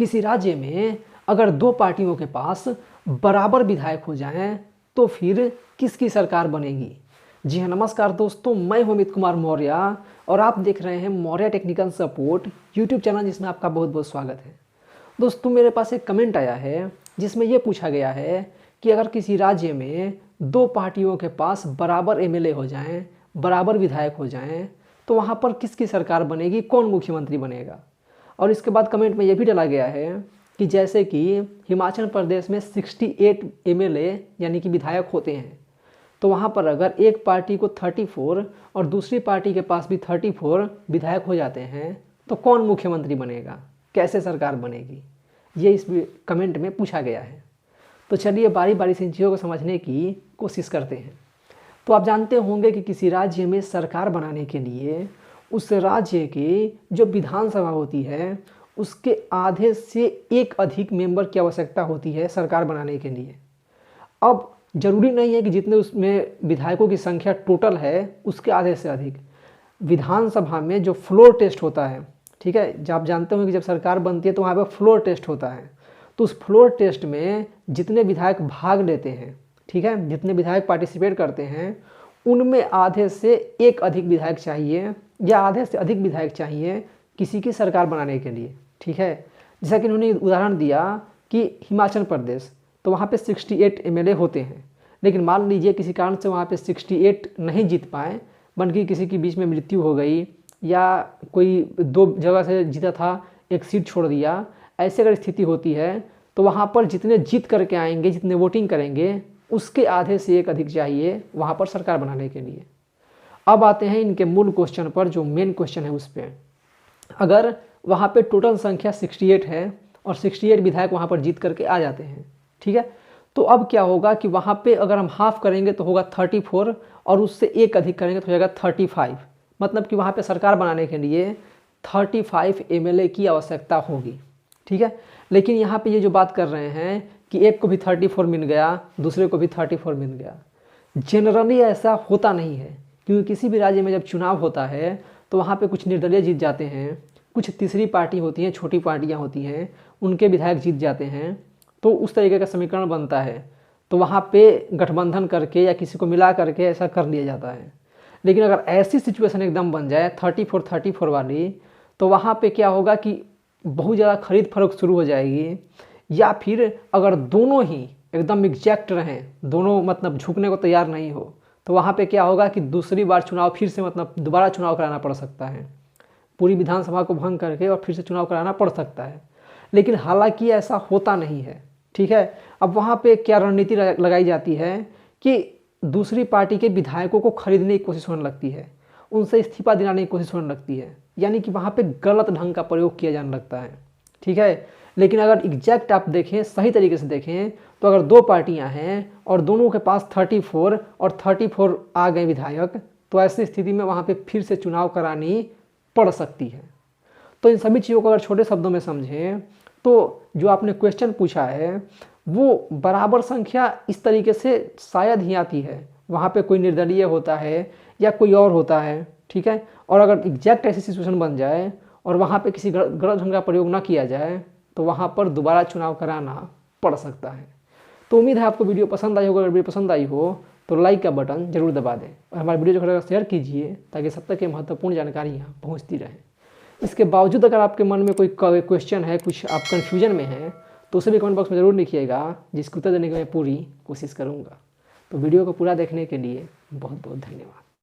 किसी राज्य में अगर दो पार्टियों के पास बराबर विधायक हो जाएं तो फिर किसकी सरकार बनेगी। जी हाँ, नमस्कार दोस्तों, मैं हूं अमित कुमार मौर्य और आप देख रहे हैं Maurya technical support YouTube channel, जिसमें आपका बहुत बहुत स्वागत है। दोस्तों, मेरे पास एक कमेंट आया है जिसमें यह पूछा गया है कि अगर किसी राज्य में दो पार्टियों के पास बराबर एमएलए हो जाएं, बराबर विधायक हो जाएं, तो वहाँ पर किसकी सरकार बनेगी, कौन मुख्यमंत्री बनेगा। और इसके बाद कमेंट में यह भी डाला गया है कि जैसे कि हिमाचल प्रदेश में 68 एमएलए यानी कि विधायक होते हैं, तो वहाँ पर अगर एक पार्टी को 34 और दूसरी पार्टी के पास भी 34 विधायक हो जाते हैं तो कौन मुख्यमंत्री बनेगा, कैसे सरकार बनेगी, ये इस कमेंट में पूछा गया है। तो चलिए बारी बारी से इन चीज़ों को समझने की कोशिश करते हैं। तो आप जानते होंगे कि किसी राज्य में सरकार बनाने के लिए उस राज्य की जो विधानसभा होती है उसके आधे से एक अधिक मेंबर की आवश्यकता होती है सरकार बनाने के लिए। अब जरूरी नहीं है कि जितने उसमें विधायकों की संख्या टोटल है उसके आधे से अधिक। विधानसभा में जो फ्लोर टेस्ट होता है, ठीक है, जब आप जानते होंगे कि जब सरकार बनती है तो वहाँ पर फ्लोर टेस्ट होता है, तो उस फ्लोर टेस्ट में जितने विधायक भाग लेते हैं, ठीक है, जितने विधायक पार्टिसिपेट करते हैं, उनमें आधे से एक अधिक विधायक चाहिए या आधे से अधिक विधायक चाहिए किसी की सरकार बनाने के लिए, ठीक है। जैसा कि उन्होंने उदाहरण दिया कि हिमाचल प्रदेश, तो वहाँ पे 68 एमएलए होते हैं, लेकिन मान लीजिए किसी कारण से वहाँ पे 68 नहीं जीत पाए, बल्कि किसी की बीच में मृत्यु हो गई या कोई दो जगह से जीता था एक सीट छोड़ दिया, ऐसे अगर स्थिति होती है तो वहाँ पर जितने जीत करके आएंगे, जितने वोटिंग करेंगे, उसके आधे से एक अधिक चाहिए वहाँ पर सरकार बनाने के लिए। अब आते हैं इनके मूल क्वेश्चन पर, जो मेन क्वेश्चन है उस पर। अगर वहाँ पे टोटल संख्या 68 है और 68 विधायक वहाँ पर जीत करके आ जाते हैं, ठीक है, तो अब क्या होगा कि वहाँ पे अगर हम हाफ करेंगे तो होगा 34 और उससे एक अधिक करेंगे तो हो जाएगा 35। मतलब कि वहाँ पे सरकार बनाने के लिए 35 एमएलए की आवश्यकता होगी, ठीक है। लेकिन यहाँ पे ये जो बात कर रहे हैं कि एक को भी 34 मिल गया, दूसरे को भी 34 मिल गया, जनरली ऐसा होता नहीं है। क्योंकि किसी भी राज्य में जब चुनाव होता है तो वहाँ पे कुछ निर्दलीय जीत जाते हैं, कुछ तीसरी पार्टी होती हैं, छोटी पार्टियाँ होती हैं, उनके विधायक जीत जाते हैं, तो उस तरीके का समीकरण बनता है। तो वहाँ पे गठबंधन करके या किसी को मिला करके ऐसा कर लिया जाता है। लेकिन अगर ऐसी सिचुएशन एकदम बन जाए 34 वाली, तो वहाँ पे क्या होगा कि बहुत ज़्यादा खरीद फरोख्त शुरू हो जाएगी। या फिर अगर दोनों ही एकदम एग्जैक्ट रहें, दोनों मतलब झुकने को तैयार नहीं हो, तो वहाँ पे क्या होगा कि दूसरी बार चुनाव फिर से मतलब दोबारा चुनाव कराना पड़ सकता है, पूरी विधानसभा को भंग करके और फिर से चुनाव कराना पड़ सकता है। लेकिन हालांकि ऐसा होता नहीं है, ठीक है। अब वहाँ पे क्या रणनीति लगाई जाती है कि दूसरी पार्टी के विधायकों को खरीदने की कोशिश होने लगती है, उनसे इस्तीफा दिलाने की कोशिश होने लगती है, यानी कि वहाँ पे गलत ढंग का प्रयोग किया जाने लगता है, ठीक है। लेकिन अगर एग्जैक्ट आप देखें, सही तरीके से देखें, तो अगर दो पार्टियां हैं और दोनों के पास 34 और 34 आ गए विधायक, तो ऐसी स्थिति में वहाँ पे फिर से चुनाव करानी पड़ सकती है। तो इन सभी चीज़ों को अगर छोटे शब्दों में समझें तो जो आपने क्वेश्चन पूछा है वो बराबर संख्या इस तरीके से शायद ही आती है, वहाँ पे कोई निर्दलीय होता है या कोई और होता है, ठीक है। और अगर एग्जैक्ट ऐसी सिचुएशन बन जाए और वहाँ पे किसी गलत ढंग का प्रयोग ना किया जाए तो वहाँ पर दोबारा चुनाव कराना पड़ सकता है। तो उम्मीद है आपको वीडियो पसंद आई होगा। अगर वीडियो पसंद आई हो तो लाइक का बटन जरूर दबा दें और हमारे वीडियो जो शेयर कीजिए ताकि सब तक ये महत्वपूर्ण जानकारियाँ पहुँचती रहें। इसके बावजूद अगर आपके मन में कोई क्वेश्चन है, कुछ आप कन्फ्यूजन में हैं, तो उसे भी कमेंट बॉक्स में ज़रूर लिखिएगा, जिसको उत्तर देने की मैं पूरी कोशिश करूँगा। तो वीडियो को पूरा देखने के लिए बहुत बहुत धन्यवाद।